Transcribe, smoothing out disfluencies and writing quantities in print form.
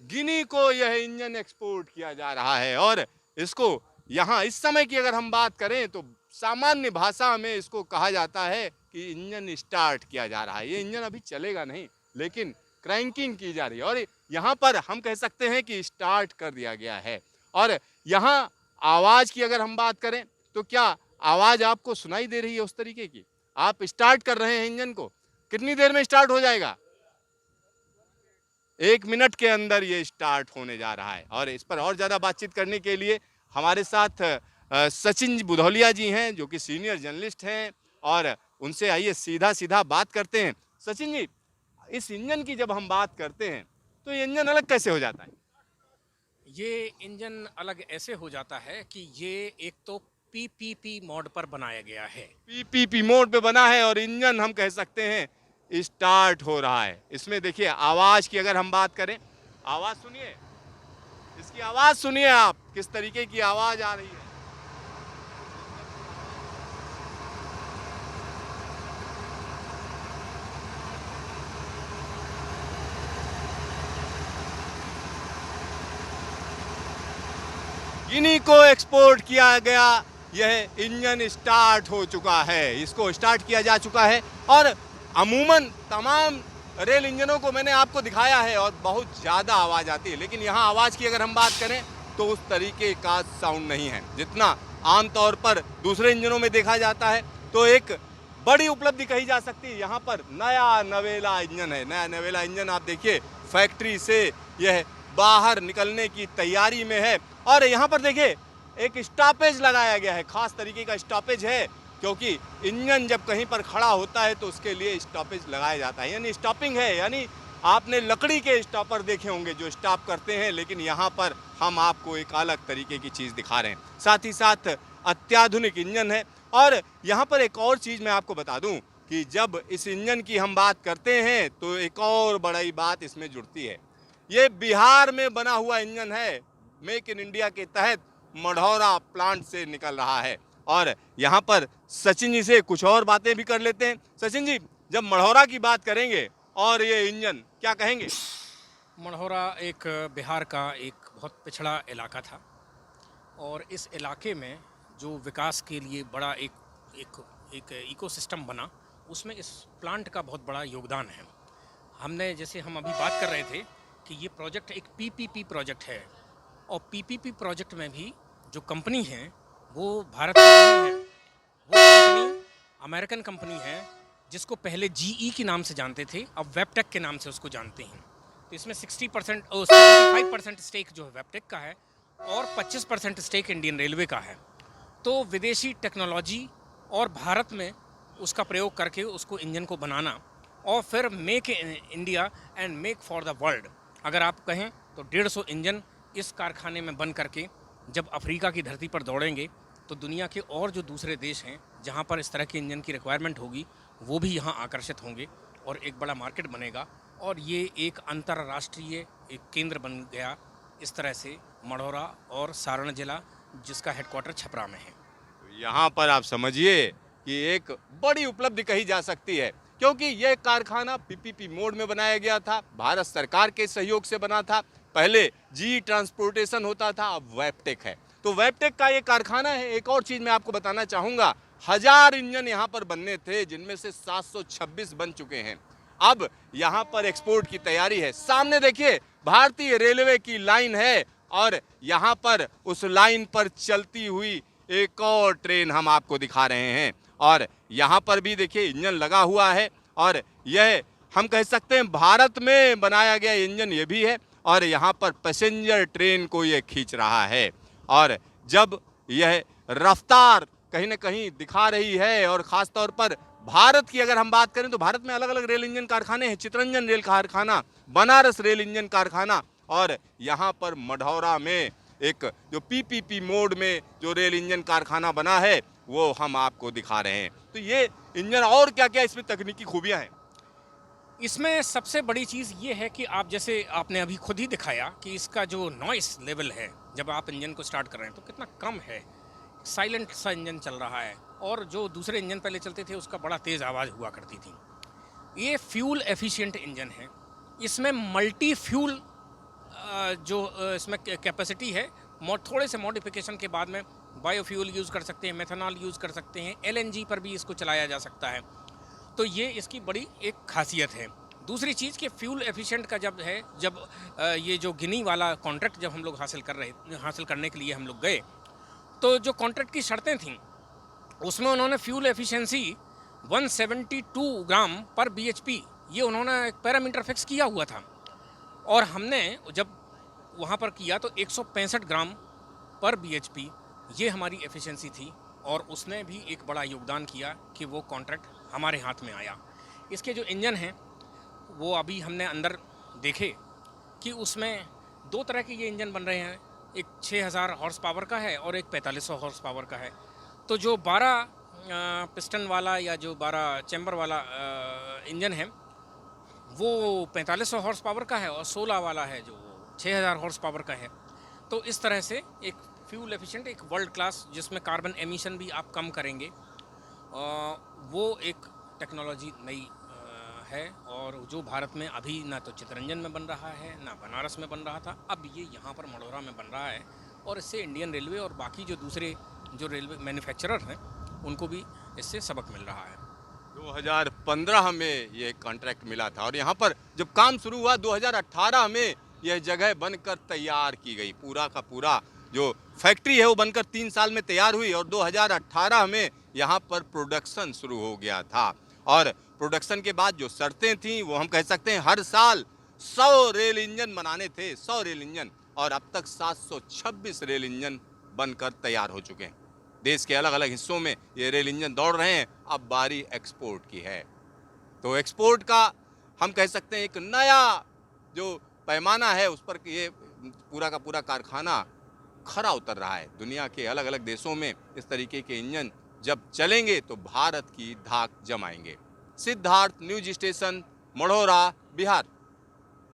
गिनी को यह engine export किया जा रहा है। और इसको यहाँ इस समय की अगर हम बात करें तो सामान्य भाषा में इसको कहा जाता है कि इंजन स्टार्ट किया जा रहा है। ये इंजन अभी चलेगा नहीं, लेकिन क्रैंकिंग की जा रही है और यहाँ पर हम कह सकते हैं कि स्टार्ट कर दिया गया है। और यहाँ आवाज़ की अगर हम बात करें तो क्या आवाज़ आपको सुनाई दे रही है उस तरीके की? आप स्टार्ट कर रहे हैं इंजन को, कितनी देर में स्टार्ट हो जाएगा? 1 मिनट के अंदर ये स्टार्ट होने जा रहा है। और इस पर और ज़्यादा बातचीत करने के लिए हमारे साथ सचिन बुधौलिया जी हैं, जो कि सीनियर जर्नलिस्ट हैं, और उनसे आइए सीधा सीधा बात करते हैं। सचिन जी, इस इंजन की जब हम बात करते हैं तो ये इंजन अलग कैसे हो जाता है? ये इंजन अलग ऐसे हो जाता है कि ये एक तो पीपीपी मोड पर बनाया गया है। पीपीपी मोड पे बना है और इंजन हम कह सकते हैं स्टार्ट हो रहा है। इसमें देखिए आवाज़ की अगर हम बात करें, आवाज़ सुनिए, इसकी आवाज़ सुनिए, आप किस तरीके की आवाज़ आ रही है। गिनी को एक्सपोर्ट किया गया यह इंजन स्टार्ट हो चुका है, इसको स्टार्ट किया जा चुका है। और अमूमन तमाम रेल इंजनों को मैंने आपको दिखाया है और बहुत ज़्यादा आवाज़ आती है, लेकिन यहाँ आवाज़ की अगर हम बात करें तो उस तरीके का साउंड नहीं है जितना आमतौर पर दूसरे इंजनों में देखा जाता है। तो एक बड़ी उपलब्धि कही जा सकती है। यहाँ पर नया नवेला इंजन है, नया नवेला इंजन आप देखिए फैक्ट्री से यह बाहर निकलने की तैयारी में है। और यहाँ पर देखिए एक स्टॉपेज लगाया गया है, खास तरीके का स्टॉपेज है, क्योंकि इंजन जब कहीं पर खड़ा होता है तो उसके लिए स्टॉपेज लगाया जाता है, यानी स्टॉपिंग है। यानी आपने लकड़ी के स्टॉपर देखे होंगे जो स्टॉप करते हैं, लेकिन यहाँ पर हम आपको एक अलग तरीके की चीज़ दिखा रहे हैं। साथ ही साथ अत्याधुनिक इंजन है। और यहाँ पर एक और चीज़ मैं आपको बता दूँ कि जब इस इंजन की हम बात करते हैं तो एक और बड़ी बात इसमें जुड़ती है। ये बिहार में बना हुआ इंजन है, मेक इन इंडिया के तहत मढ़ौरा प्लांट से निकल रहा है। और यहाँ पर सचिन जी से कुछ और बातें भी कर लेते हैं। सचिन जी, जब मढ़ौरा की बात करेंगे और ये इंजन, क्या कहेंगे? मढ़ौरा एक बिहार का एक बहुत पिछड़ा इलाका था और इस इलाके में जो विकास के लिए बड़ा एक एक एक इकोसिस्टम बना, उसमें इस प्लांट का बहुत बड़ा योगदान है। हमने जैसे हम अभी बात कर रहे थे कि ये प्रोजेक्ट एक पीपीपी प्रोजेक्ट है और पीपीपी प्रोजेक्ट में भी जो कंपनी है वो भारत की नहीं है। वो कंपनी अमेरिकन कंपनी है जिसको पहले जीई के नाम से जानते थे, अब वेबटेक के नाम से उसको जानते हैं। तो इसमें 60% और 75% स्टेक जो है वेबटेक का है और 25% स्टेक इंडियन रेलवे का है। तो विदेशी टेक्नोलॉजी और भारत में उसका प्रयोग करके उसको इंजन को बनाना और फिर make in India and make for the world, अगर आप कहें तो 150 इंजन इस कारखाने में बन करके जब अफ्रीका की धरती पर दौड़ेंगे तो दुनिया के और जो दूसरे देश हैं जहां पर इस तरह के इंजन की रिक्वायरमेंट होगी वो भी यहां आकर्षित होंगे और एक बड़ा मार्केट बनेगा और ये एक अंतर्राष्ट्रीय एक केंद्र बन गया। इस तरह से मढ़ौरा और सारण जिला जिसका हेडक्वार्टर छपरा में है। यहाँ पर आप समझिए कि एक बड़ी उपलब्धि कही जा सकती है, क्योंकि यह कारखाना पीपीपी मोड में बनाया गया था, भारत सरकार के सहयोग से बना था। पहले जी ट्रांसपोर्टेशन होता था, अब वेबटेक है। तो वेबटेक का ये कारखाना है। एक और चीज़ मैं आपको बताना चाहूँगा, 1000 इंजन यहाँ पर बनने थे, जिनमें से 726 बन चुके हैं। अब यहाँ पर एक्सपोर्ट की तैयारी है। सामने देखिए भारतीय रेलवे की लाइन है और यहाँ पर उस लाइन पर चलती हुई एक और ट्रेन हम आपको दिखा रहे हैं। और यहाँ पर भी देखिए इंजन लगा हुआ है और यह हम कह सकते हैं भारत में बनाया गया इंजन ये भी है। और यहाँ पर पैसेंजर ट्रेन को ये खींच रहा है और जब यह रफ्तार कहीं ना कहीं दिखा रही है। और ख़ास तौर पर भारत की अगर हम बात करें तो भारत में अलग अलग रेल इंजन कारखाने हैं, चितरंजन रेल कारखाना, बनारस रेल इंजन कारखाना, और यहाँ पर मढ़ौरा में एक जो पीपीपी मोड में जो रेल इंजन कारखाना बना है वो हम आपको दिखा रहे हैं। तो ये इंजन और क्या क्या इसमें तकनीकी खूबियाँ हैं? इसमें सबसे बड़ी चीज़ ये है कि आप जैसे आपने अभी खुद ही दिखाया कि इसका जो नॉइस लेवल है जब आप इंजन को स्टार्ट कर रहे हैं तो कितना कम है, साइलेंट सा इंजन चल रहा है। और जो दूसरे इंजन पहले चलते थे उसका बड़ा तेज़ आवाज़ हुआ करती थी। ये फ्यूल एफिशिएंट इंजन है। इसमें मल्टी फ्यूल इसमें कैपेसिटी है, थोड़े से मॉडिफिकेशन के बाद में बायोफ्यूल यूज़ कर सकते हैं, मेथनॉल यूज़ कर सकते हैं, एलएनजी पर भी इसको चलाया जा सकता है। तो ये इसकी बड़ी एक खासियत है। दूसरी चीज़ कि फ्यूल एफिशिएंट का जब ये जो गिनी वाला कॉन्ट्रैक्ट जब हम लोग हासिल करने के लिए हम लोग गए, तो जो कॉन्ट्रैक्ट की शर्तें थीं उसमें उन्होंने फ्यूल एफिशिएंसी 172 ग्राम पर बीएचपी ये उन्होंने एक पैरामीटर फिक्स किया हुआ था, और हमने जब वहाँ पर किया तो 165 ग्राम पर बीएचपी ये हमारी एफिशिएंसी थी, और उसने भी एक बड़ा योगदान किया कि वो कॉन्ट्रैक्ट हमारे हाथ में आया। इसके जो इंजन हैं वो अभी हमने अंदर देखे कि उसमें दो तरह के ये इंजन बन रहे हैं, एक 6000 हॉर्स पावर का है और एक 4500 हॉर्स पावर का है। तो जो 12 पिस्टन वाला या जो 12 चैम्बर वाला इंजन है वो 4500 हॉर्स पावर का है, और 16 वाला है जो 6000 हॉर्स पावर का है। तो इस तरह से एक फ्यूल एफिशिएंट, एक वर्ल्ड क्लास, जिसमें कार्बन एमिशन भी आप कम करेंगे, वो एक टेक्नोलॉजी नई है, और जो भारत में अभी ना तो चितरंजन में बन रहा है ना बनारस में बन रहा था, अब ये यहाँ पर मढ़ौरा में बन रहा है, और इससे इंडियन रेलवे और बाकी जो दूसरे जो रेलवे मैन्युफैक्चरर हैं उनको भी इससे सबक मिल रहा है। 2015 में ये कॉन्ट्रैक्ट मिला था, और यहाँ पर जब काम शुरू हुआ 2018 में यह जगह बनकर तैयार की गई। पूरा का पूरा जो फैक्ट्री है वो बनकर 3 साल में तैयार हुई, और 2018 में यहाँ पर प्रोडक्शन शुरू हो गया था। और प्रोडक्शन के बाद जो शर्तें थीं वो हम कह सकते हैं हर साल 100 रेल इंजन बनाने थे, 100 रेल इंजन, और अब तक 726 रेल इंजन बनकर तैयार हो चुके हैं। देश के अलग अलग हिस्सों में ये रेल इंजन दौड़ रहे हैं। अब बारी एक्सपोर्ट की है, तो एक्सपोर्ट का हम कह सकते हैं एक नया जो पैमाना है उस पर ये पूरा का पूरा कारखाना खरा उतर रहा है। दुनिया के अलग अलग देशों में इस तरीके के इंजन जब चलेंगे तो भारत की धाक जमाएंगे। Siddharth, news station, Marhaura, Bihar.